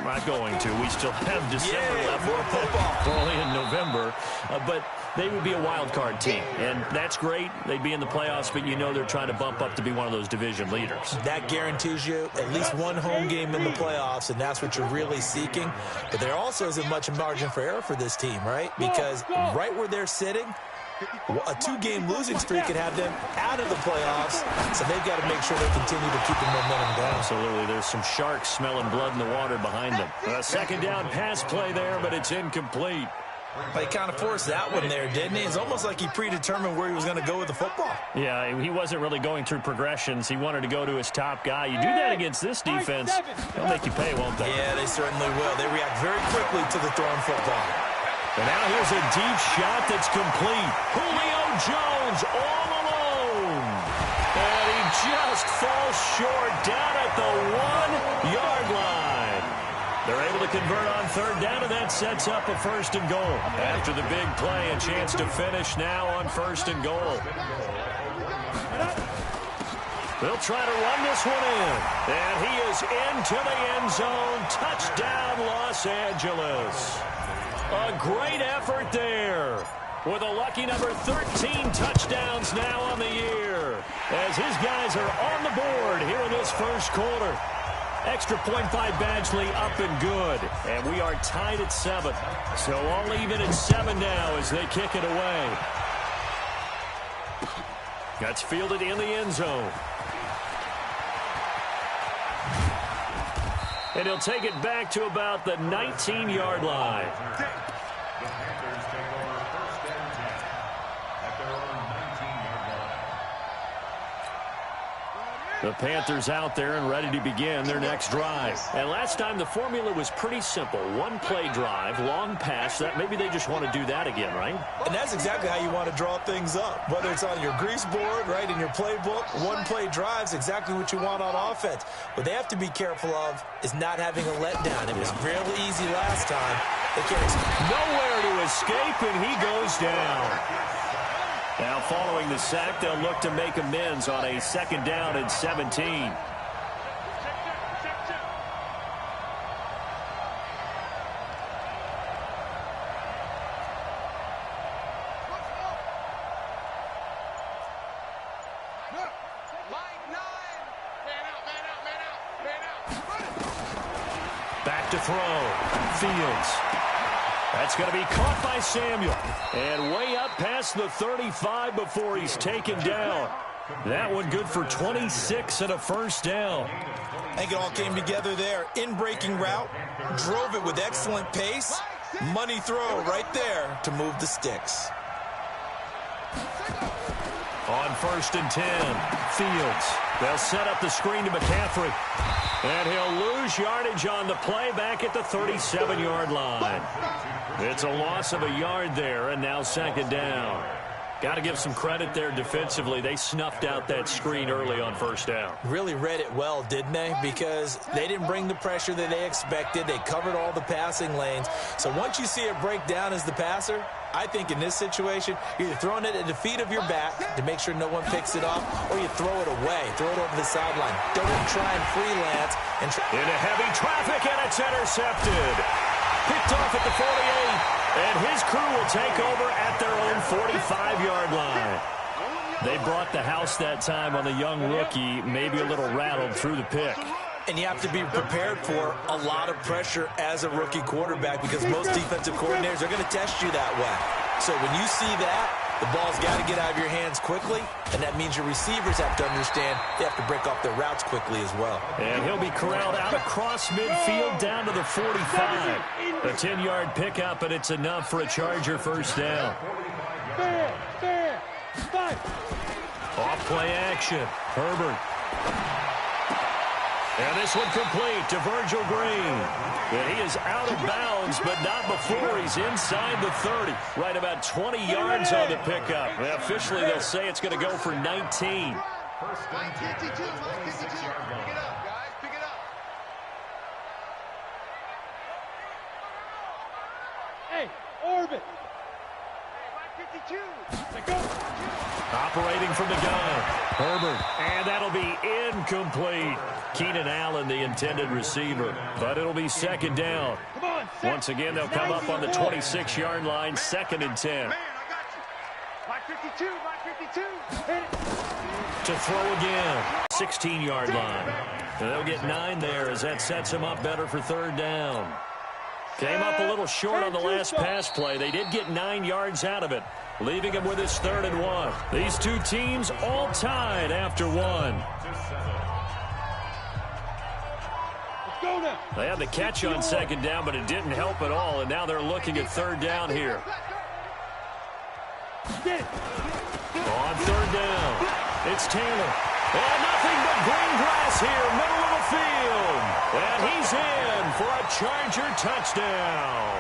Not going to. We still have December left. More football. We're only in November. But they would be a wild card team. And that's great. They'd be in the playoffs, but you know they're trying to bump up to be one of those division leaders. That guarantees you at least one home game in the playoffs, and that's what you're really seeking. But there also isn't much margin for error for this team, right? Because right where they're sitting, a 2-game losing streak could have them out of the playoffs, so they've got to make sure they continue to keep the momentum going. Absolutely. There's some sharks smelling blood in the water behind them. A second down pass play there, but it's incomplete. He kind of forced that one there, didn't he? It's almost like he predetermined where he was going to go with the football. Yeah, he wasn't really going through progressions. He wanted to go to his top guy. You do that against this defense, they'll make you pay, won't they? Yeah, they certainly will. They react very quickly to the thrown football. And now here's a deep shot that's complete. Julio Jones all alone. And he just falls short down at the 1-yard line. They're able to convert on third down, and that sets up a first and goal. After the big play, a chance to finish now on first and goal. They'll try to run this one in. And he is into the end zone. Touchdown, Los Angeles. A great effort there. With a lucky number 13 touchdowns now on the year. As his guys are on the board here in this first quarter. Extra point by Badgley up and good. And we are tied at 7. So all even at 7 now as they kick it away. That's fielded in the end zone. And he'll take it back to about the 19-yard line. The Panthers out there and ready to begin their next drive. And last time the formula was pretty simple. One-play drive, long pass. That maybe they just want to do that again, right? And that's exactly how you want to draw things up. Whether it's on your grease board, right, in your playbook, one-play drive's exactly what you want on offense. What they have to be careful of is not having a letdown. It was really easy last time. They can't nowhere to escape, and he goes down. Now, following the sack, they'll look to make amends on a second down and 17. Back to throw. Fields. That's going to be caught by Samuel. And way up past the 35 before he's taken down. That one good for 26 and a first down. I think it all came together there. In-breaking route. Drove it with excellent pace. Money throw right there to move the sticks. On first and 10, Fields. They'll set up the screen to McCaffrey. And he'll lose yardage on the play back at the 37-yard line. It's a loss of a yard there, and now second down. Got to give some credit there defensively. They snuffed out that screen early on first down. Really read it well, didn't they? Because they didn't bring the pressure that they expected. They covered all the passing lanes. So once you see it break down as the passer, I think in this situation, you're either throwing it at the feet of your back to make sure no one picks it off, or you throw it away, throw it over the sideline. Don't try and freelance. Into heavy traffic, and it's intercepted. Picked off at the 48. And his crew will take over at their own 45-yard line. They brought the house that time on the young rookie, maybe a little rattled through the pick. And you have to be prepared for a lot of pressure as a rookie quarterback because most defensive coordinators are going to test you that way. So when you see that, the ball's got to get out of your hands quickly, and that means your receivers have to understand they have to break off their routes quickly as well. And he'll be corralled out across midfield down to the 45. A 10-yard pickup, and it's enough for a Charger first down. Off play action. Herbert. And this one complete to Virgil Green. And he is out of bounds, but not before he's inside the 30. Right about 20 yards on the pickup. Well, officially, they'll say it's going to go for 19. Hey, Orbit. Operating from the gun. Herbert. And that'll be incomplete. Keenan Allen, the intended receiver. But it'll be second down. Once again, they'll come up on the 26-yard line, 2nd and 10. My 52, my 52. To throw again, 16-yard line. And they'll get 9 there as that sets them up better for 3rd down. Came up a little short on the last pass play. They did get 9 yards out of it, leaving him with his 3rd and 1. These two teams all tied after 1. They had the catch on 2nd down, but it didn't help at all, and now they're looking at 3rd down here. On 3rd down, it's Taylor. And nothing but green grass here, middle of the field. And he's in for a Charger touchdown.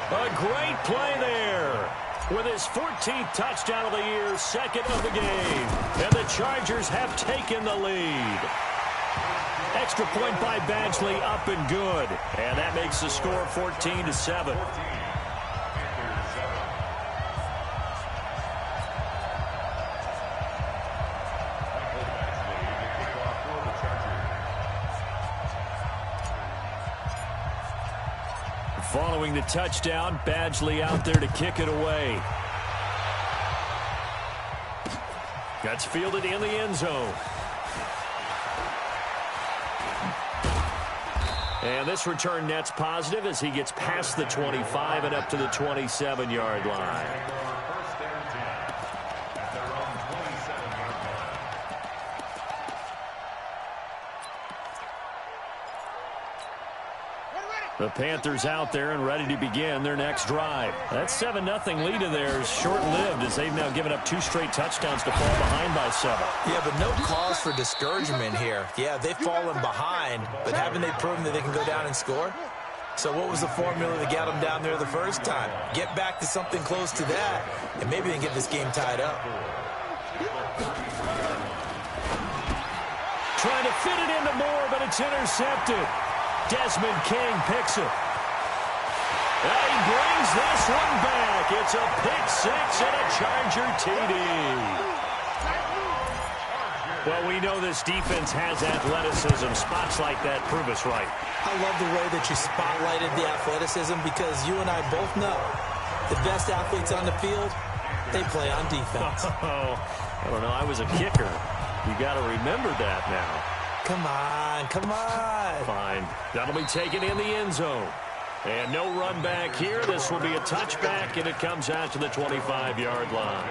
A great play there. With his 14th touchdown of the year, 2nd of the game. And the Chargers have taken the lead. Extra point by Badgley, up and good. And that makes the score 14-7. Following the touchdown, Badgley out there to kick it away. That's fielded in the end zone. And this return net's positive as he gets past the 25 and up to the 27-yard line. The Panthers out there and ready to begin their next drive. That 7-0 lead of theirs short-lived as they've now given up 2 straight touchdowns to fall behind by 7. Yeah, but no cause for discouragement here. Yeah, they've fallen behind, but haven't they proven that they can go down and score? So what was the formula that got them down there the first time? Get back to something close to that, and maybe they can get this game tied up. Trying to fit it into Moore, but it's intercepted. Desmond King picks it. And he brings this one back. It's a pick 6 and a Charger TD. Well, we know this defense has athleticism. Spots like that prove us right. I love the way that you spotlighted the athleticism because you and I both know the best athletes on the field, they play on defense. Oh, I don't know. I was a kicker. You got to remember that now. Come on, come on. Fine. That'll be taken in the end zone. And no run back here. This will be a touchback, and it comes out to the 25-yard line.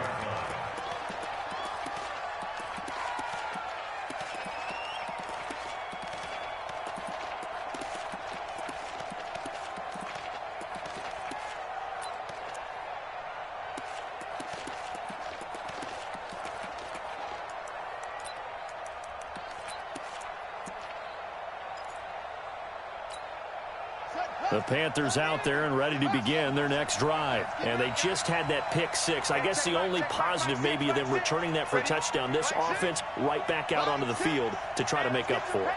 The Panthers out there and ready to begin their next drive. And they just had that pick 6. I guess the only positive maybe of them returning that for a touchdown. This offense right back out onto the field to try to make up for it.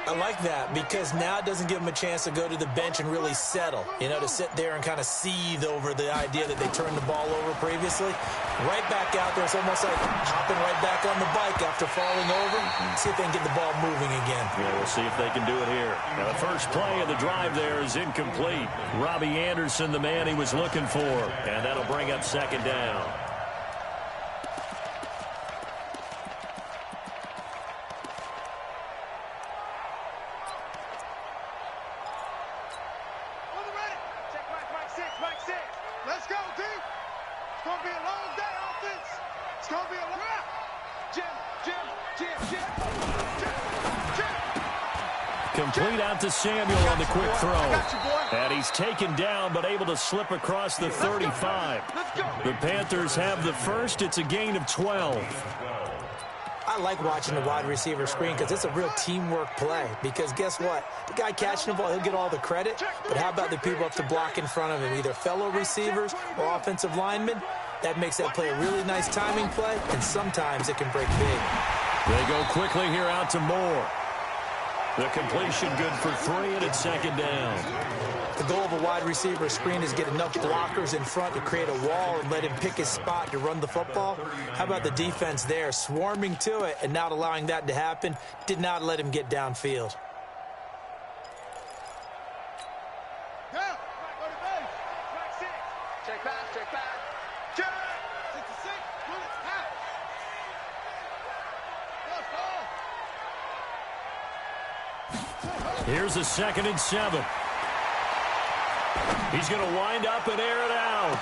I like that because now it doesn't give them a chance to go to the bench and really settle, you know, to sit there and kind of seethe over the idea that they turned the ball over previously. Right back out there, it's almost like hopping right back on the bike after falling over. See if they can get the ball moving again. Yeah, we'll see if they can do it here. Now, the first play of the drive there is incomplete. Robbie Anderson, the man he was looking for, and that'll bring up 2nd down. Complete out to Samuel on the quick throw. And he's taken down but able to slip across the 35. The Panthers have the first. It's a gain of 12. I like watching the wide receiver screen because it's a real teamwork play. Because guess what? The guy catching the ball, he'll get all the credit. But how about the people up to block in front of him, either fellow receivers or offensive linemen? That makes that play a really nice timing play, and sometimes it can break big. They go quickly here out to Moore. The completion good for 3, and it's 2nd down. The goal of a wide receiver screen is get enough blockers in front to create a wall and let him pick his spot to run the football. How about the defense there, swarming to it and not allowing that to happen? Did not let him get downfield. Check back, check back. Check. 66, pull it out. Here's a 2nd and 7. He's going to wind up and air it out.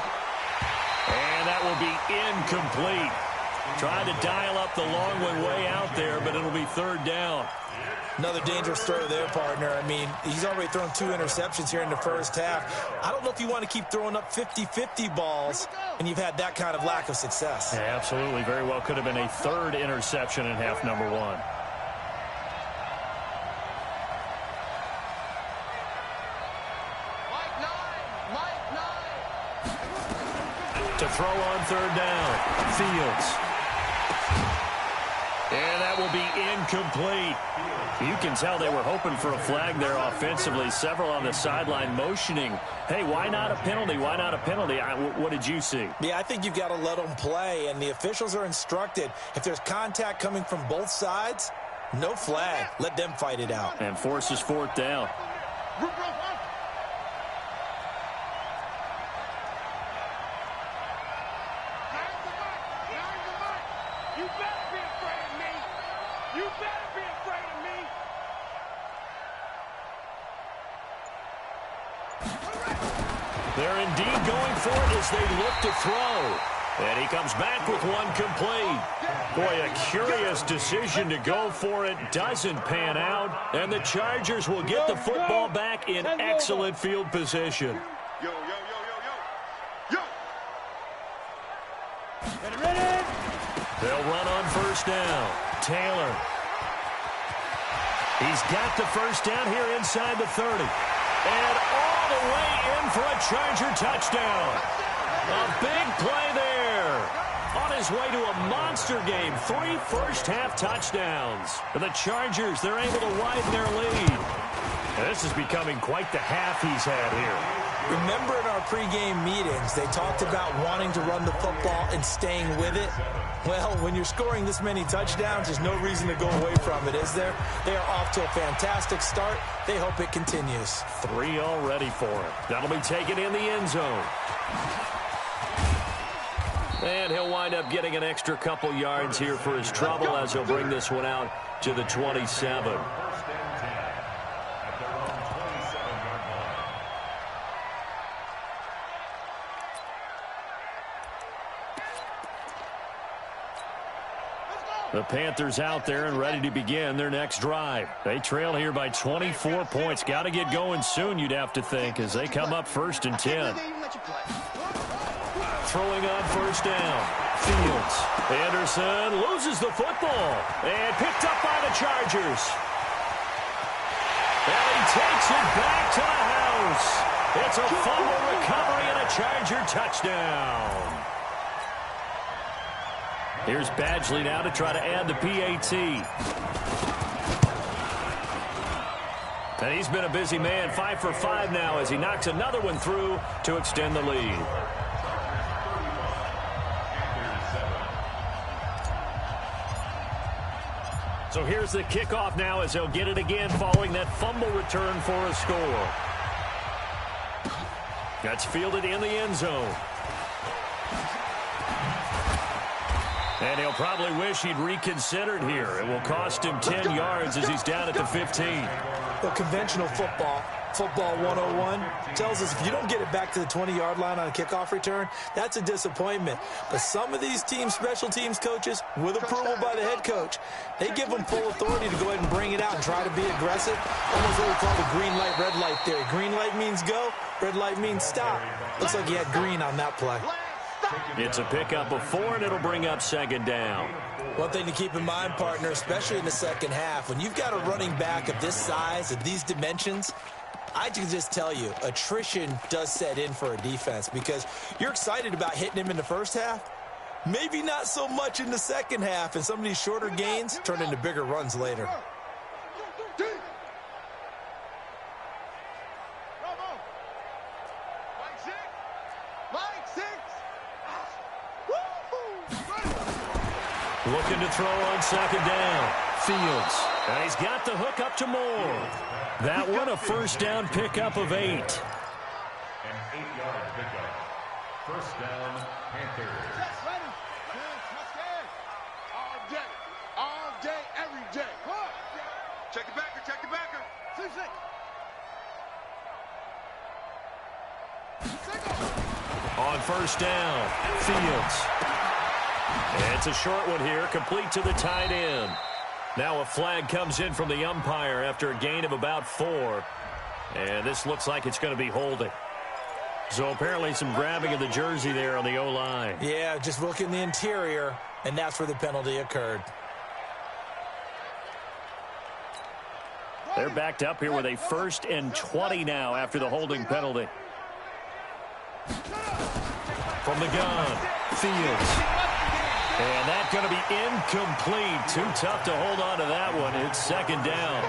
And that will be incomplete. Trying to dial up the long one way out there, but it'll be 3rd down. Another dangerous throw there, partner. I mean, he's already thrown 2 interceptions here in the first half. I don't know if you want to keep throwing up 50-50 balls, and you've had that kind of lack of success. Yeah, absolutely. Very well could have been a 3rd interception in half number 1. To throw on 3rd down. Fields. And that will be incomplete. You can tell they were hoping for a flag there offensively. Several on the sideline motioning, hey, why not a penalty? Why not a penalty? What did you see? Yeah, I think you've got to let them play, and the officials are instructed. If there's contact coming from both sides, no flag. Let them fight it out. And forces 4th down. You better be afraid of me. You better be afraid of me. They're indeed going for it as they look to throw. And he comes back with one complete. Boy, a curious decision to go for it. Doesn't pan out. And the Chargers will get the football back in excellent field position. Yo, yo, yo, yo, yo. Yo. Ready? They'll run on 1st down. Taylor. He's got the 1st down here inside the 30. And all the way in for a Charger touchdown. A big play there. On his way to a monster game. 3 first-half touchdowns. And the Chargers, they're able to widen their lead. And this is becoming quite the half he's had here. Remember in our pregame meetings, they talked about wanting to run the football and staying with it. Well, when you're scoring this many touchdowns, there's no reason to go away from it, is there? They are off to a fantastic start. They hope it continues. 3 already for him. That'll be taken in the end zone. And he'll wind up getting an extra couple yards here for his trouble as he'll bring this one out to the 27. The Panthers out there and ready to begin their next drive. They trail here by 24 points. Got to get going soon, you'd have to think, as they come up 1st and 10. Throwing on 1st down. Fields. Anderson loses the football. And picked up by the Chargers. And he takes it back to the house. It's a fumble recovery and a Charger touchdown. Here's Badgley now to try to add the PAT. And he's been a busy man, 5 for 5 now as he knocks another one through to extend the lead. So here's the kickoff now as they'll get it again following that fumble return for a score. That's fielded in the end zone. And he'll probably wish he'd reconsidered here. It will cost him 10 yards as he's down at the 15. Well, conventional football 101, tells us if you don't get it back to the 20-yard line on a kickoff return, that's a disappointment. But some of these teams, special teams coaches, with approval by the head coach, they give them full authority to go ahead and bring it out and try to be aggressive. Almost what we call the green light, red light theory. Green light means go, red light means stop. Looks like he had green on that play. It's a pickup of 4, and it'll bring up 2nd down. One thing to keep in mind, partner, especially in the second half, when you've got a running back of this size, of these dimensions, I can just tell you, attrition does set in for a defense because you're excited about hitting him in the first half. Maybe not so much in the second half, and some of these shorter gains turn into bigger runs later. Looking to throw on second down. Fields. And he's got the hook up to Moore. That one a first down pickup of 8. An 8-yard pickup. First down, Panthers. All day, every day. Check the backer, check the backer. 6-6. On first down, Fields. And it's a short one here, complete to the tight end. Now a flag comes in from the umpire after a gain of about 4. And this looks like it's going to be holding. So apparently some grabbing of the jersey there on the O-line. Yeah, just look in the interior, and that's where the penalty occurred. They're backed up here with a 1st and 20 now after the holding penalty. From the gun, Fields. And that's going to be incomplete. Too tough to hold on to that one. It's second down.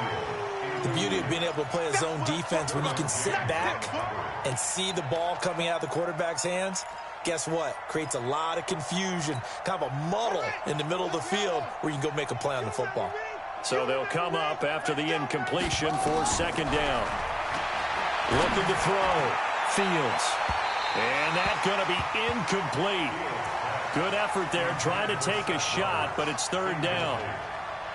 The beauty of being able to play a zone defense when you can sit back and see the ball coming out of the quarterback's hands, guess what? Creates a lot of confusion, kind of a muddle in the middle of the field where you can go make a play on the football. So they'll come up after the incompletion for second down. Looking to throw. Fields. And that's going to be incomplete. Good effort there, trying to take a shot, but it's third down.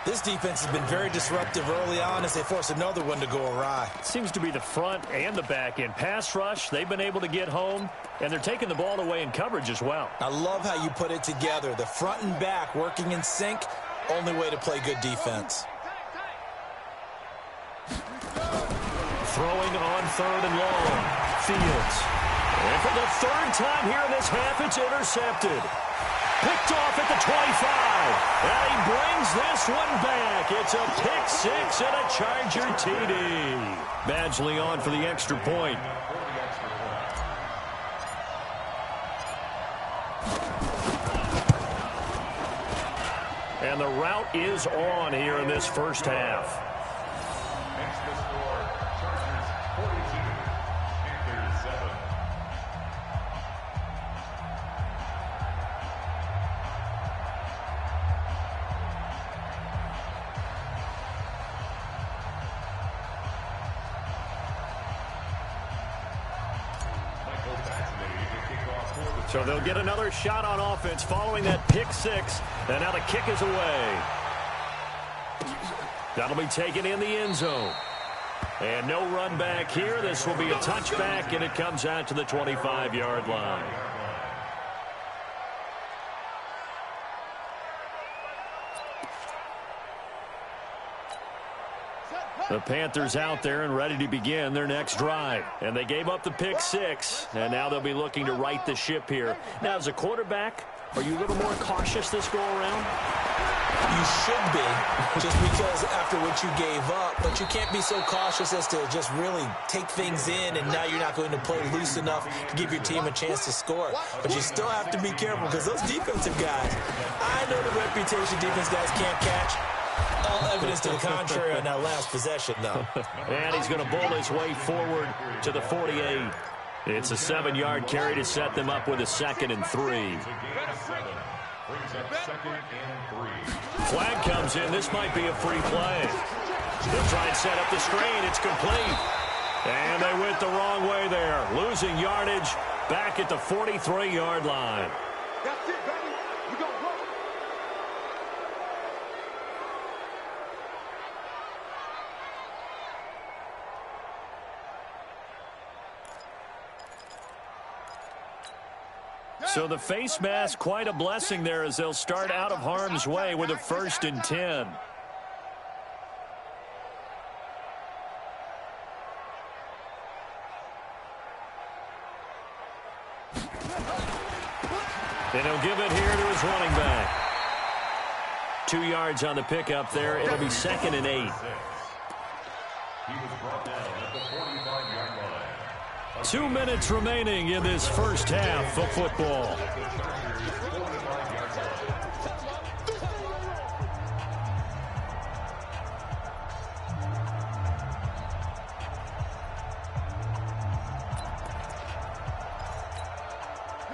This defense has been very disruptive early on as they force another one to go awry. Seems to be the front and the back end. Pass rush, they've been able to get home, and they're taking the ball away in coverage as well. I love how you put it together. The front and back working in sync, only way to play good defense. Throwing on third and long. Fields. And for the third time here in this half, it's intercepted. Picked off at the 25. And he brings this one back. It's a pick 6 and a Charger TD. Badgley on for the extra point. And the route is on here in this first half. Makes the score Chargers 42, Panthers 7. So they'll get another shot on offense following that pick 6. And now the kick is away. That'll be taken in the end zone. And no run back here. This will be a touchback, and it comes out to the 25-yard line. The Panthers out there and ready to begin their next drive. And they gave up the pick 6, and now they'll be looking to right the ship here. Now, as a quarterback, are you a little more cautious this go-around? You should be, just because after what you gave up, but you can't be so cautious as to just really take things in, and now you're not going to play loose enough to give your team a chance to score. But you still have to be careful because those defensive guys, I know the reputation defense guys can't catch. All evidence to the contrary on that last possession, though. And he's going to bowl his way forward to the 48. It's a 7-yard carry to set them up with a 2nd and 3. Flag comes in. This might be a free play. They'll try and set up the screen. It's complete. And they went the wrong way there. Losing yardage back at the 43-yard line. That's it, baby. We gonna roll. So the face mask, quite a blessing there as they'll start out of harm's way with a 1st and 10. And he'll give it here to his running back. 2 yards on the pickup there. It'll be 2nd and 8. He was brought down at the 45-yard line. 2 minutes remaining in this first half of football.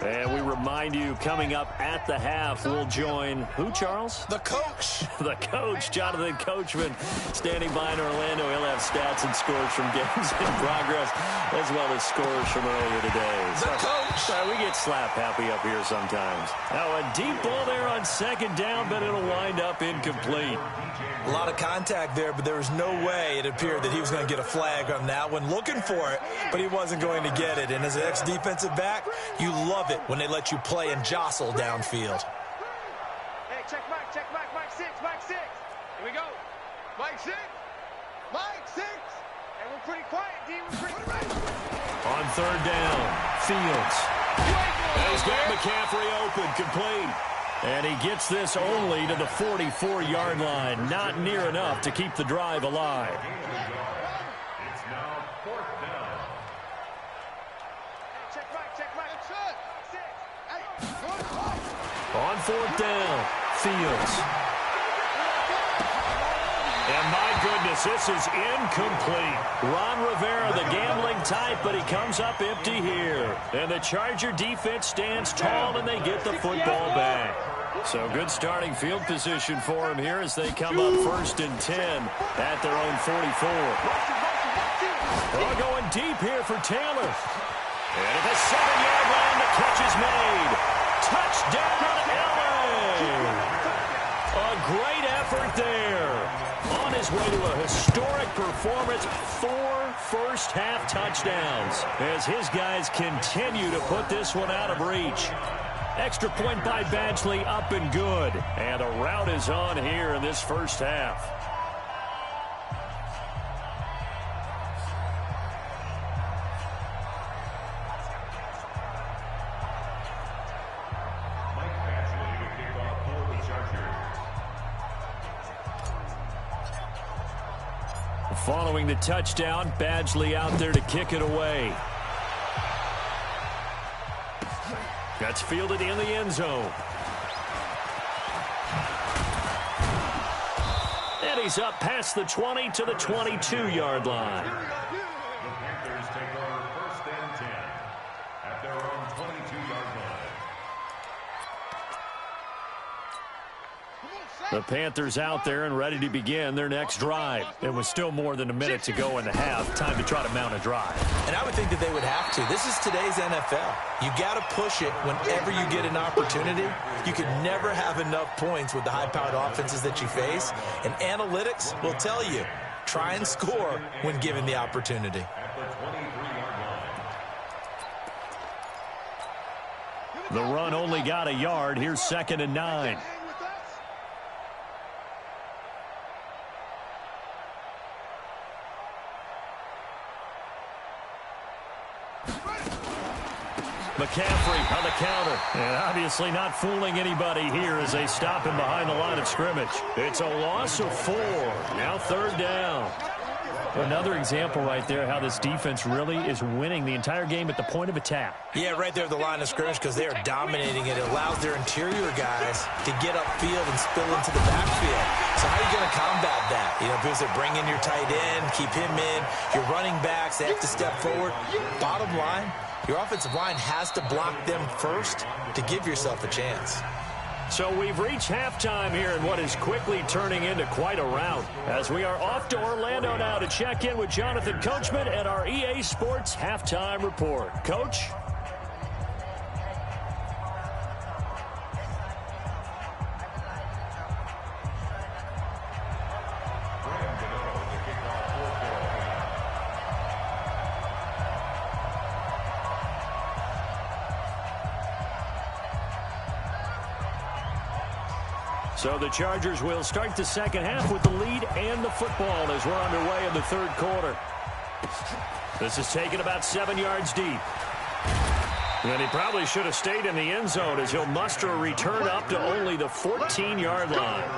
And we remind you, coming up at the half, we'll join who, Charles? The coach. The coach, Jonathan Coachman, standing by in Orlando. He'll have stats and scores from games in progress, as well as scores from earlier today. The coach. Sorry, we get slap happy up here sometimes. Now, a deep ball there on second down, but it'll wind up incomplete. A lot of contact there, but there was no way it appeared that he was going to get a flag on that one. Looking for it, but he wasn't going to get it. And as an ex-defensive back, you love it when they let you play and jostle downfield. Hey, check Mike 6. Here we go. Mike 6. And we're pretty quiet, D. We're pretty quiet. On third down, Fields. He's got McCaffrey open, complete. And he gets this only to the 44-yard line. Not near enough to keep the drive alive. It's now fourth down. Hey, check Mike. On fourth down, Fields. And my goodness, this is incomplete. Ron Rivera, the gambling type, but he comes up empty here. And the Charger defense stands tall, and they get the football back. So good starting field position for him here as they come up 1st and 10 at their own 44. They're going deep here for Taylor. And at the 7-yard line, the catch is made. Touchdown, LA! A great effort there. On his way to a historic performance, 4 first-half touchdowns as his guys continue to put this one out of reach. Extra point by Badgley, up and good. And a rout is on here in this first half. Mike Badgley to kick off for the Chargers. Following the touchdown, Badgley out there to kick it away. That's fielded in the end zone. And he's up past the 20 to the 22-yard line. The Panthers take over 1st and 10 at their own 22-yard line. The Panthers out there and ready to begin their next drive. It was still more than a minute to go in the half. Time to try to mount a drive. And I would think that they would have to. This is today's NFL. You got to push it whenever you get an opportunity. You can never have enough points with the high-powered offenses that you face. And analytics will tell you, try and score when given the opportunity. At the 23-yard line. The run only got a yard. Here's 2nd and 9. McCaffrey on the counter. And obviously not fooling anybody here as they stop him behind the line of scrimmage. It's a loss of 4. Now 3rd down. Another example right there how this defense really is winning the entire game at the point of attack. Yeah, right there at the line of scrimmage because they are dominating it. It allows their interior guys to get upfield and spill into the backfield. So how are you going to combat that? You know, because they bring in your tight end, keep him in. Your running backs, they have to step forward. Bottom line, your offensive line has to block them first to give yourself a chance. So we've reached halftime here in what is quickly turning into quite a rout as we are off to Orlando now to check in with Jonathan Coachman at our EA Sports Halftime Report. Coach? So the Chargers will start the second half with the lead and the football as we're underway in the 3rd quarter. This is taken about 7 yards deep. And he probably should have stayed in the end zone as he'll muster a return up to only the 14-yard line.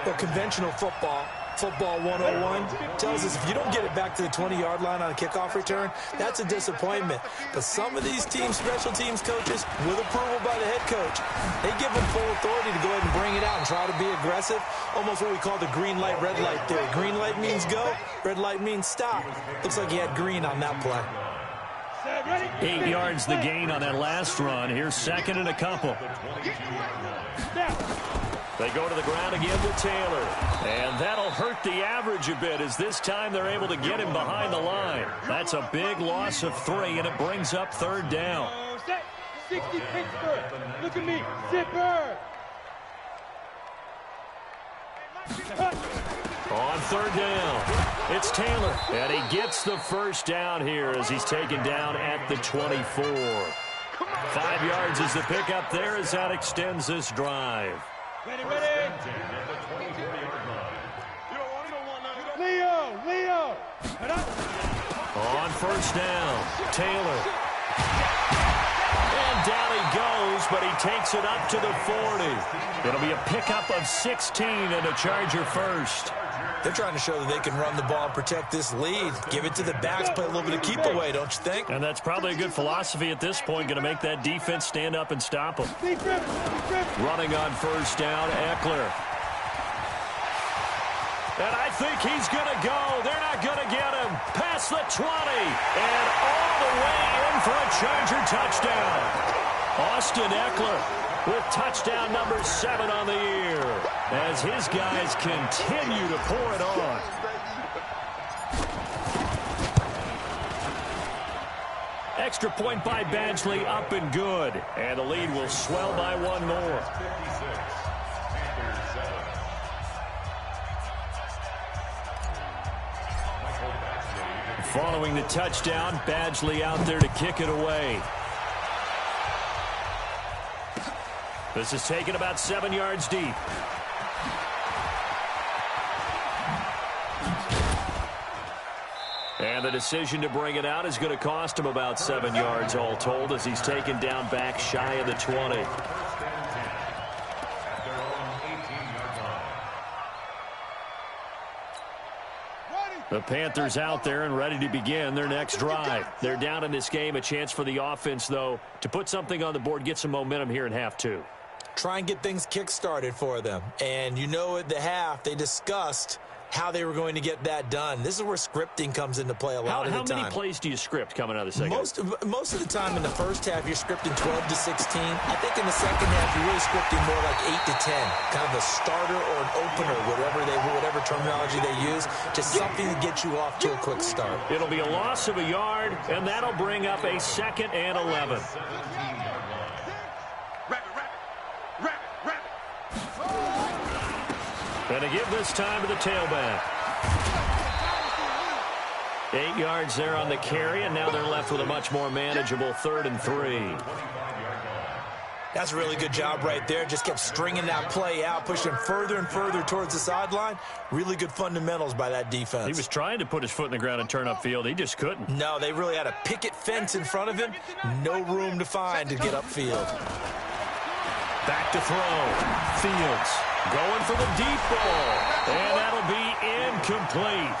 Well, conventional football 101, tells us if you don't get it back to the 20-yard line on a kickoff return, that's a disappointment. But some of these teams, special teams coaches, with approval by the head coach, they give them full authority to go ahead and bring it out and try to be aggressive. Almost what we call the green light, red light theory. Green light means go, red light means stop. Looks like he had green on that play. 8 yards the gain on that last run. Here's second and a couple. They go to the ground again with Taylor. And that'll hurt the average a bit as this time they're able to get him behind the line. That's a big loss of 3, and it brings up third down. 60 Pittsburgh. Look at me. Zipper. On third down, it's Taylor, and he gets the first down here as he's taken down at the 24. 5 yards is the pickup there as that extends this drive. Ready. Leo. On first down, Taylor. And down he goes, but he takes it up to the 40. It'll be a pickup of 16 and a Charger first. They're trying to show that they can run the ball and protect this lead. Give it to the backs, play a little bit of keep away, don't you think? And that's probably a good philosophy at this point, going to make that defense stand up and stop them. Running on first down, Eckler. And I think he's going to go. They're not going to get him. Past the 20. And all the way in for a Charger touchdown. Austin Eckler with touchdown number 7 on the year as his guys continue to pour it on. Extra point by Badgley, up and good. And the lead will swell by 1 more. Following the touchdown, Badgley out there to kick it away. This is taken about 7 yards deep. And the decision to bring it out is going to cost him about 7 yards all told as he's taken down back shy of the 20. The Panthers out there and ready to begin their next drive. They're down in this game. A chance for the offense, though, to put something on the board, get some momentum here in half 2. Try and get things kick-started for them. And you know at the half, they discussed how they were going to get that done. This is where scripting comes into play a lot of the time. How many plays do you script coming out of the second? Most of the time in the first half, you're scripting 12 to 16. I think in the second half, you're really scripting more like 8 to 10. Kind of a starter or an opener, whatever terminology they use, just something to get you off to a quick start. It'll be a loss of a yard, and that'll bring up a 2nd and 11. And to give this time to the tailback. 8 yards there on the carry, and now they're left with a much more manageable 3rd and 3. That's a really good job right there. Just kept stringing that play out, pushing further and further towards the sideline. Really good fundamentals by that defense. He was trying to put his foot in the ground and turn upfield. He just couldn't. No, they really had a picket fence in front of him. No room to find to get upfield. Back to throw. Fields going for the deep ball. And that'll be incomplete.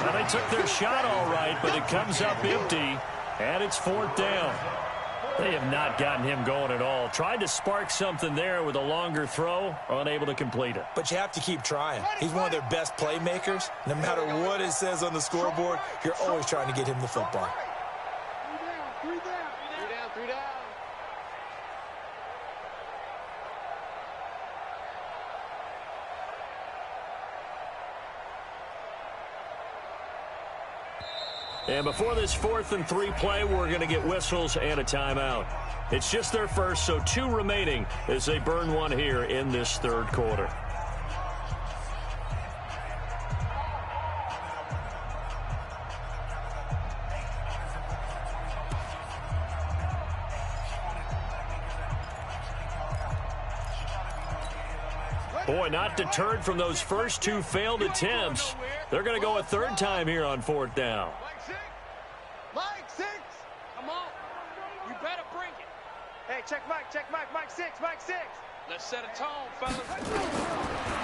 Now, they took their shot all right, but it comes up empty. And it's 4th down. They have not gotten him going at all. Tried to spark something there with a longer throw, unable to complete it. But you have to keep trying. He's one of their best playmakers. No matter what it says on the scoreboard, you're always trying to get him the football. Three down. And before this 4th and 3 play, we're going to get whistles and a timeout. It's just their first, so 2 remaining as they burn one here in this 3rd quarter. Boy, not deterred from those first 2 failed attempts. They're going to go a 3rd time here on 4th down. Mike 6. Come on. You better bring it. Hey, check Mike. Mike 6. Let's set a tone, fellas.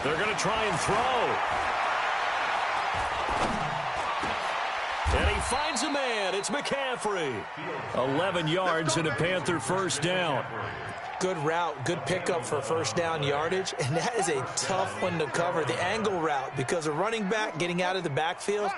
They're going to try and throw. And he finds a man. It's McCaffrey. 11 yards and a Panther first down. Good route, good pickup for first down yardage, and that is a tough one to cover, the angle route, because a running back getting out of the backfield,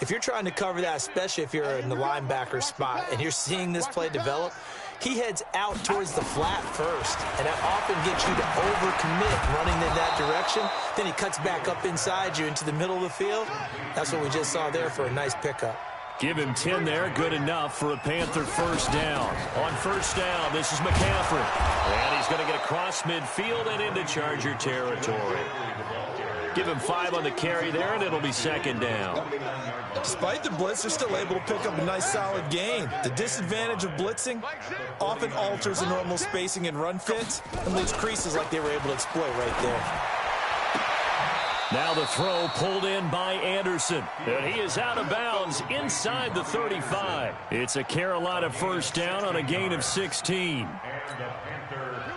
If you're trying to cover that, especially if you're in the linebacker spot and you're seeing this play develop, he heads out towards the flat first, and that often gets you to overcommit running in that direction. Then he cuts back up inside you into the middle of the field. That's what we just saw there for a nice pickup. Give him 10 there, good enough for a Panther first down. On first down, this is McCaffrey. And he's going to get across midfield and into Charger territory. Give him 5 on the carry there, and it'll be second down. Despite the blitz, they're still able to pick up a nice solid gain. The disadvantage of blitzing often alters the normal spacing and run fits and leaves creases like they were able to exploit right there. Now the throw pulled in by Anderson. And he is out of bounds inside the 35. It's a Carolina first down on a gain of 16.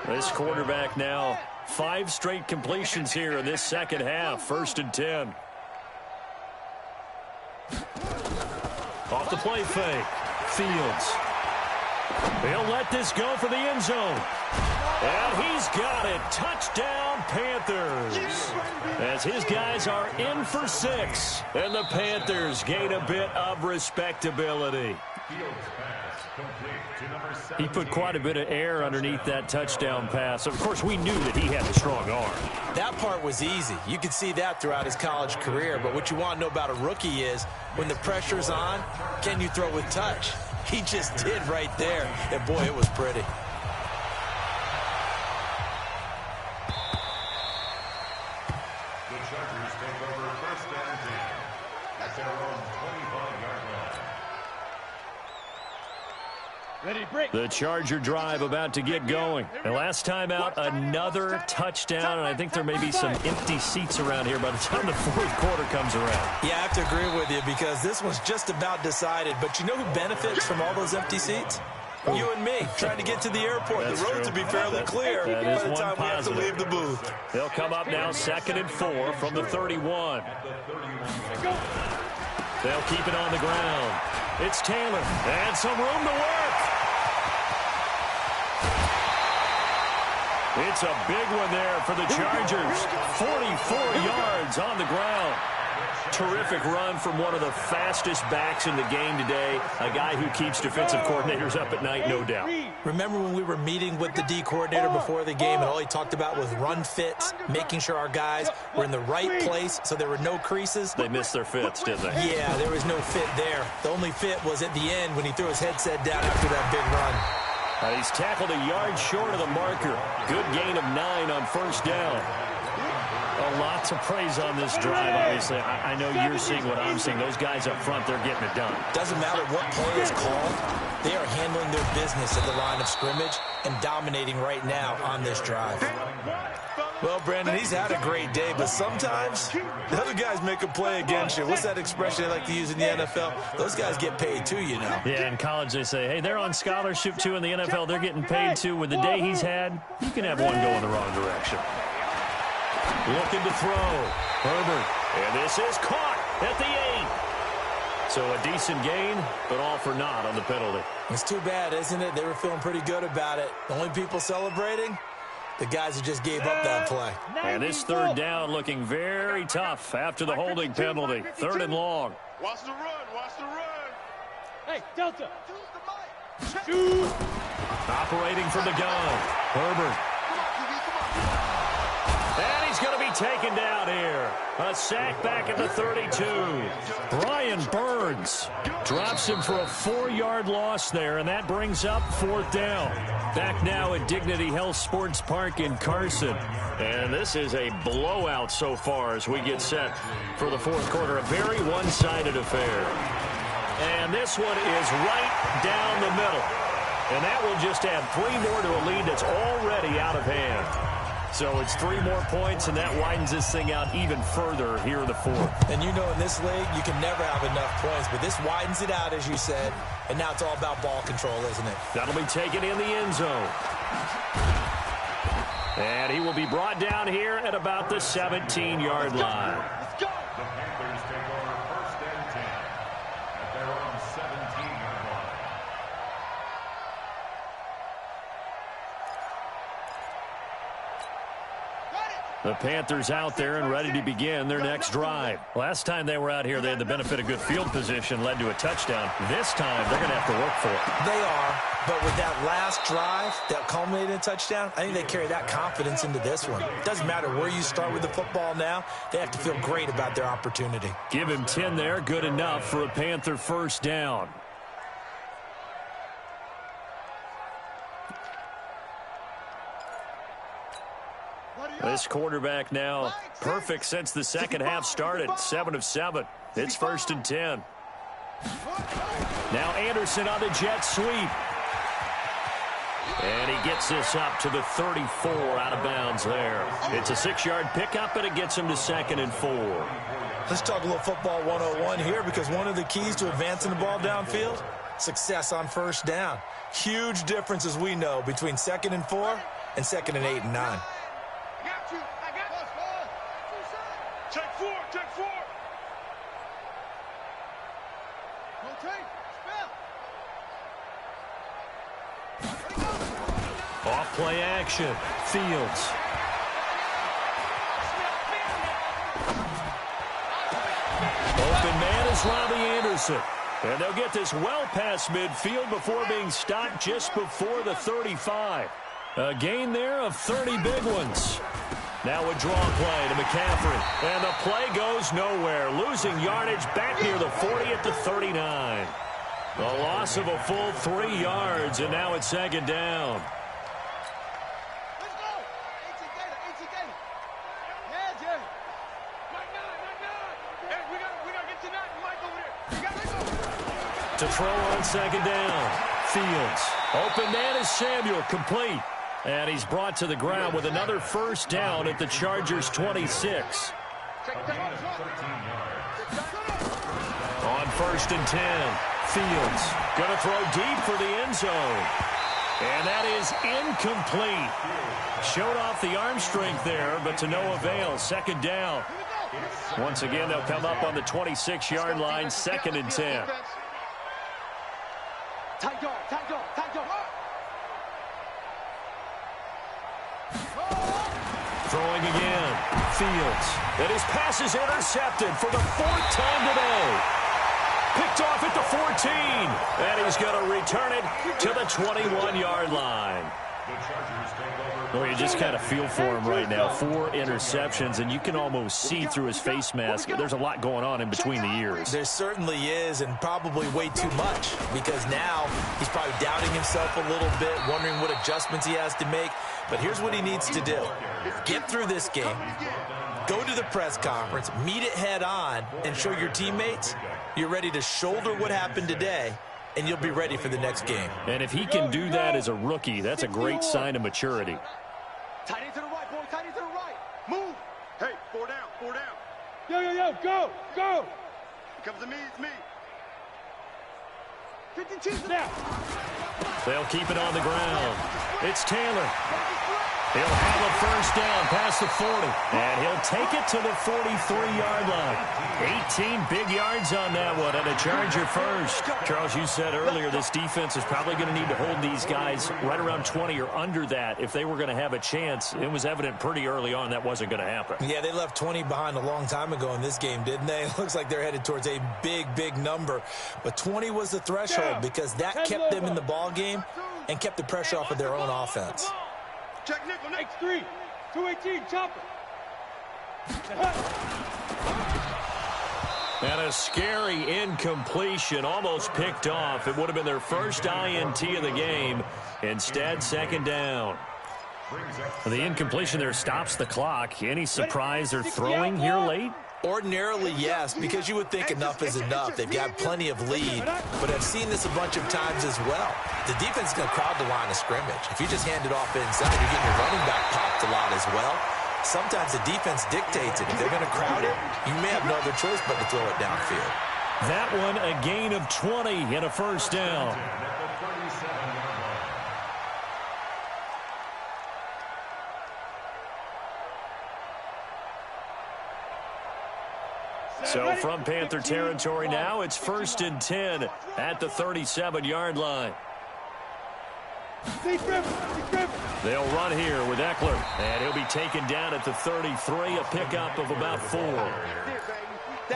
This quarterback now 5 straight completions here in this second half. 1st and 10. Off the play fake. Fields. He'll let this go for the end zone. And he's got it. Touchdown, Panthers. As his guys are in for 6. And the Panthers gain a bit of respectability. He put quite a bit of air underneath that touchdown pass. Of course, we knew that he had a strong arm. That part was easy. You could see that throughout his college career. But what you want to know about a rookie is when the pressure's on, can you throw with touch? He just did right there. And, boy, it was pretty. The Charger drive about to get going. And last time out, another touchdown, and I think there may be some empty seats around here by the time the 4th quarter comes around. Yeah, I have to agree with you because this one's just about decided. But you know who benefits from all those empty seats? You and me, trying to get to the airport. That's the roads true. will be fairly clear that by is the one time we have to positive. leave the booth. They'll come up now 2nd and 4 from the 31. They'll keep it on the ground. It's Taylor, and some room to work. It's a big one there for the Chargers. 44 yards on the ground. Terrific run from one of the fastest backs in the game today. A guy who keeps defensive coordinators up at night, no doubt. Remember when we were meeting with the D coordinator before the game and all he talked about was run fits, making sure our guys were in the right place so there were no creases? They missed their fits, didn't they? Yeah, there was no fit there. The only fit was at the end when he threw his headset down after that big run. He's tackled a yard short of the marker. Good gain of 9 on first down. A lot to praise on this drive, obviously. I know you're seeing what I'm seeing. Those guys up front, they're getting it done. Doesn't matter what play is called. They are handling their business at the line of scrimmage and dominating right now on this drive. Well, Brandon, he's had a great day, but sometimes the other guys make a play against you. What's that expression they like to use in the NFL? Those guys get paid too, you know. Yeah, in college they say, hey, they're on scholarship too. In the NFL, they're getting paid too. With the day he's had, you can have one go in the wrong direction. Looking to throw. Herbert. And this is caught at the 8. So a decent gain, but all for naught on the penalty. It's too bad, isn't it? They were feeling pretty good about it. The only people celebrating, the guys who just gave up that play. And this 3rd down looking very tough after the holding penalty. 3rd and long. Watch the run. Watch the run. Hey, Delta. Operating from the gun. Herbert. And he's going to be taken down here. A sack back at the 32. Brian Burns drops him for a 4-yard loss there, and that brings up 4th down. Back now at Dignity Health Sports Park in Carson. And this is a blowout so far as we get set for the 4th quarter. A very one-sided affair. And this one is right down the middle. And that will just add 3 more to a lead that's already out of hand. So it's 3 more points, and that widens this thing out even further here in the 4th. And you know in this league, you can never have enough points, but this widens it out, as you said, and now it's all about ball control, isn't it? That'll be taken in the end zone. And he will be brought down here at about the 17-yard line. Let's go. The Panthers take over 1st and 10 at their own 17-yard line. Got it. The Panthers out there and ready to begin their next drive. Last time they were out here, they had the benefit of good field position, led to a touchdown. This time, they're going to have to work for it. They are, but with that last drive that culminated in a touchdown, I think they carry that confidence into this one. It doesn't matter where you start with the football now. They have to feel great about their opportunity. Give him 10 there, good enough for a Panther first down. This quarterback now perfect since the second half started. 7 of 7. It's 1st and 10. Now Anderson on the jet sweep. And he gets this up to the 34 out of bounds there. It's a 6-yard pickup, and it gets him to 2nd and 4. Let's talk a little football 101 here, because one of the keys to advancing the ball downfield, success on first down. Huge difference, as we know, between 2nd and 4 and 2nd and 8 and 9. Check 4, check 4. Off play action. Fields. Open man is Robbie Anderson. And they'll get this well past midfield before being stopped just before the 35. A gain there of 30 big ones. Now a draw play to McCaffrey. And the play goes nowhere. Losing yardage back near the 40 at the 39. A loss of a full 3 yards, and now it's 2nd down. Let's go. Yeah, Jerry. Hey, we gotta get to that. Mike over there. To throw on 2nd down. Fields. Open man is Samuel, complete. And he's brought to the ground with another first down at the Chargers' 26. On 1st and 10, Fields going to throw deep for the end zone. And that is incomplete. Showed off the arm strength there, but to no avail. 2nd down. Once again, they'll come up on the 26-yard line, 2nd and 10. Tight dog. Throwing again. Fields. And his pass is intercepted for the 4th time today. Picked off at the 14. And he's going to return it to the 21-yard line. Well, you just kind of feel for him right now. 4 interceptions, and you can almost see through his face mask. There's a lot going on in between the ears. There certainly is, and probably way too much, because now he's probably doubting himself a little bit, wondering what adjustments he has to make. But here's what he needs to do. Get through this game, go to the press conference, meet it head on, and show your teammates you're ready to shoulder what happened today, and you'll be ready for the next game. And if he can do that as a rookie, that's a great sign of maturity. Tight end to the right, boy. Tight end to the right. Move. Hey, 4 down, 4 down. Yo, go. It comes to me, it's me. 52 now. They'll keep it on the ground. It's Taylor. He'll have a first down past the 40. And he'll take it to the 43-yard line. 18 big yards on that one, and a Charger first. Charles, you said earlier this defense is probably going to need to hold these guys right around 20 or under that if they were going to have a chance. It was evident pretty early on that wasn't going to happen. Yeah, they left 20 behind a long time ago in this game, didn't they? It looks like they're headed towards a big number. But 20 was the threshold because that kept them in the ball game and kept the pressure off of their own offense. Check nickel, next. X3. 218, chopper. And a scary incompletion, almost picked off. It would have been their first INT of the game. Instead, 2nd down. The incompletion there stops the clock. Any surprise they're throwing here late? Ordinarily, yes, because you would think enough is enough. They've got plenty of lead, but I've seen this a bunch of times as well. The defense is going to crowd the line of scrimmage. If you just hand it off inside, you're getting your running back popped a lot as well. Sometimes the defense dictates it. If they're going to crowd it, you may have no other choice but to throw it downfield. That one, a gain of 20 and a first down. So from Panther territory now, it's 1st and 10 at the 37-yard line. They'll run here with Eckler, and he'll be taken down at the 33, a pickup of about 4.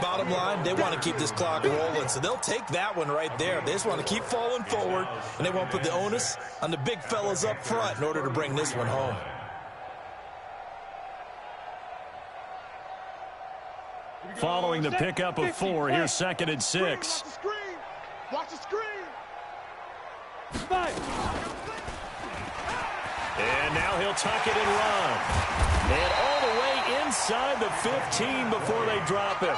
Bottom line, they want to keep this clock rolling, so they'll take that one right there. They just want to keep falling forward, and they won't put the onus on the big fellas up front in order to bring this one home. Following the pickup of 4, here's 2nd and 6. Watch the screen. And now he'll tuck it and run. And all the way inside the 15 before they drop it.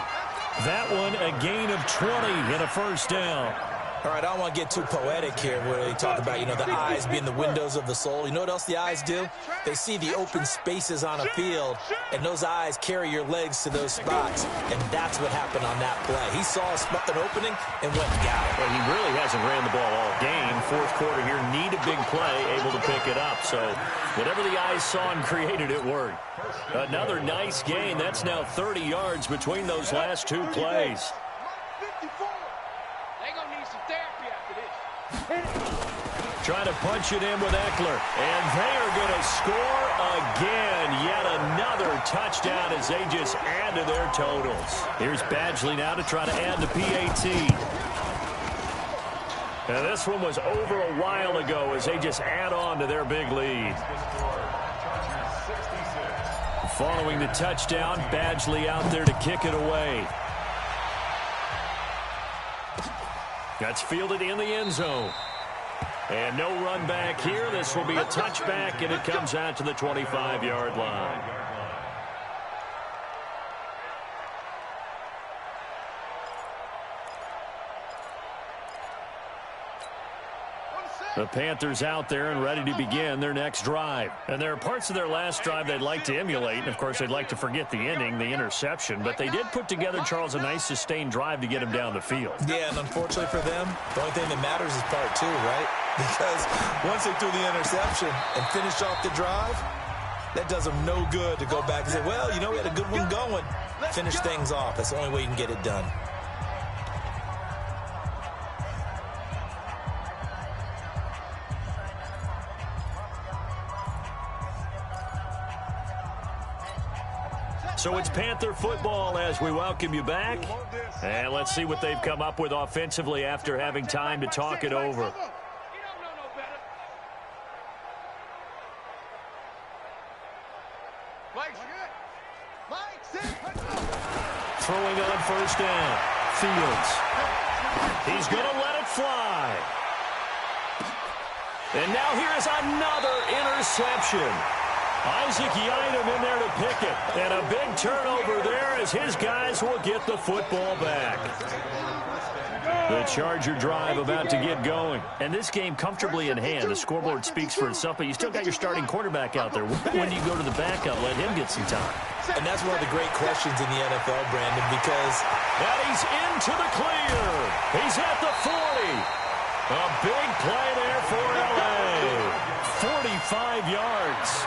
That one a gain of 20 and a first down. All right, I don't want to get too poetic here where they talk about, the eyes being the windows of the soul. You know what else the eyes do? They see the open spaces on a field, and those eyes carry your legs to those spots, and that's what happened on that play. He saw an opening and went and got it. Well, he really hasn't ran the ball all game. Fourth quarter here, need a big play, able to pick it up. So whatever the eyes saw and created, it worked. Another nice gain. That's now 30 yards between those last 2 plays. Trying to punch it in with Eckler. And they are going to score again. Yet another touchdown as they just add to their totals. Here's Badgley now to try to add the PAT. And this one was over a while ago as they just add on to their big lead. Following the touchdown, Badgley out there to kick it away. That's fielded in the end zone. And no run back here. This will be a touchback, and it comes out to the 25-yard line. The Panthers out there and ready to begin their next drive. And there are parts of their last drive they'd like to emulate. And, of course, they'd like to forget the ending, the interception. But they did put together, Charles, a nice sustained drive to get him down the field. Yeah, and unfortunately for them, the only thing that matters is part 2, right? Because once they threw the interception and finished off the drive, that does them no good to go back and say, well, we had a good one going. Finish things off. That's the only way you can get it done. So it's Panther football as we welcome you back. And let's see what they've come up with offensively after having time to talk it over. Throwing on first down. Fields. He's going to let it fly. And now here's another interception. Isaac Yiadom in there to pick it. And a big turnover there as his guys will get the football back. The Charger drive about to get going. And this game comfortably in hand. The scoreboard speaks for itself, but you still got your starting quarterback out there. When do you go to the backup? Let him get some time. And that's one of the great questions in the NFL, Brandon, because... And he's into the clear. He's at the 40. A big play there for L.A. 45 yards.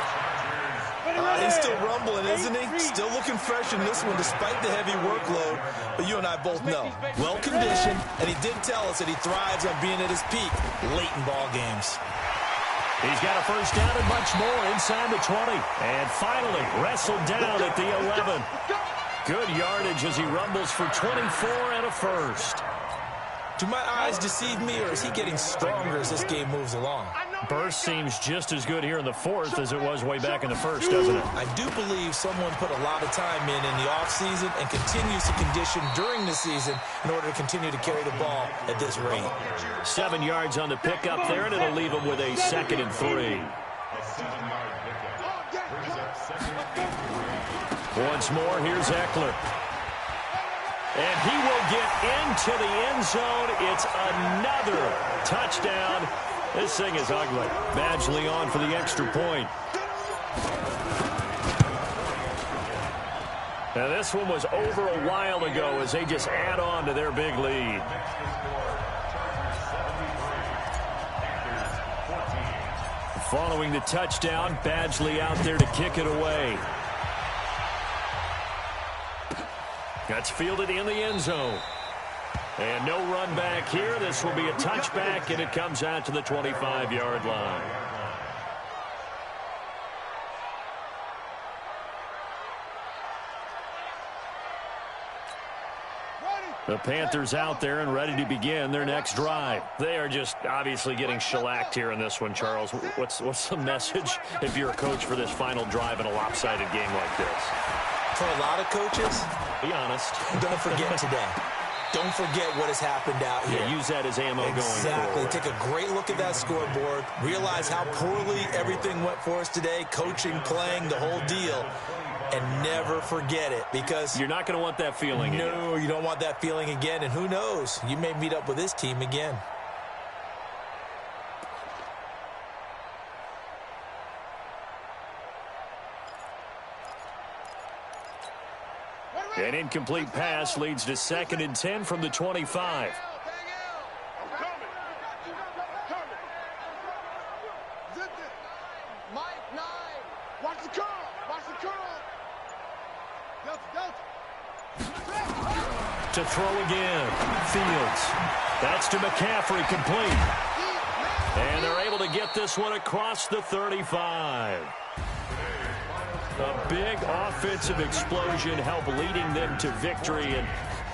He's still rumbling, isn't he? Still looking fresh in this one despite the heavy workload. But you and I both know, well-conditioned, and he did tell us that he thrives on being at his peak late in ball games. He's got a first down and much more inside the 20. And finally wrestled down at the 11. Good yardage as he rumbles for 24 and a first. Do my eyes deceive me, or is he getting stronger as this game moves along? Burst seems just as good here in the fourth as it was way back in the first, doesn't it? I do believe someone put a lot of time in the offseason and continues to condition during the season in order to continue to carry the ball at this rate. 7 yards on the pickup there, and it'll leave him with a 2nd and 3. Once more, here's Eckler. And he will get into the end zone. It's another touchdown. This thing is ugly. Badgley on for the extra point. Now this one was over a while ago as they just add on to their big lead. Following the touchdown, Badgley out there to kick it away. That's fielded in the end zone. And no run back here. This will be a touchback, and it comes out to the 25-yard line. The Panthers out there and ready to begin their next drive. They are just obviously getting shellacked here in this one, Charles. What's the message if you're a coach for this final drive in a lopsided game like this? For a lot of coaches, be honest. Don't forget today. Don't forget what has happened out here. Yeah, use that as ammo going forward. Exactly. Take a great look at that scoreboard. Realize how poorly everything went for us today. Coaching, playing, the whole deal. And never forget it, because you're not going to want that feeling again. No, you don't want that feeling again. And who knows? You may meet up with this team again. An incomplete pass leads to 2nd and 10 from the 25. Watch the curl. Watch the curl. To throw again. Fields. That's to McCaffrey, complete. And they're able to get this one across the 35. A big offensive explosion helped leading them to victory. And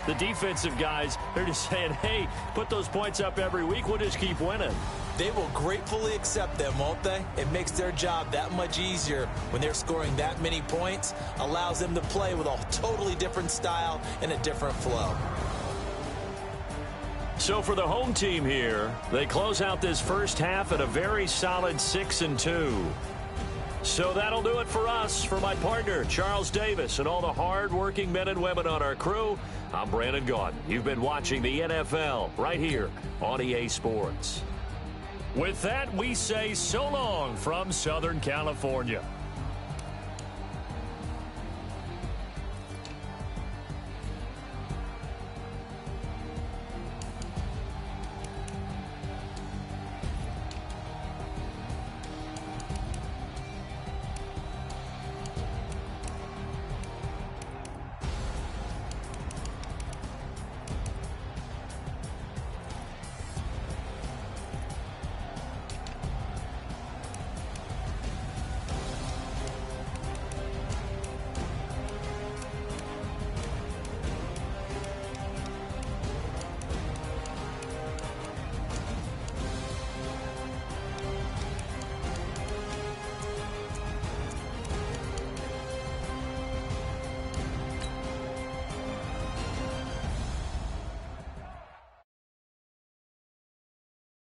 the defensive guys, they're just saying, hey, put those points up every week. We'll just keep winning. They will gratefully accept them, won't they? It makes their job that much easier when they're scoring that many points. Allows them to play with a totally different style and a different flow. So for the home team here, they close out this first half at a very solid 6-2. So that'll do it for us. For my partner, Charles Davis, and all the hard-working men and women on our crew, I'm Brandon Gaudin. You've been watching the NFL right here on EA Sports. With that, we say so long from Southern California.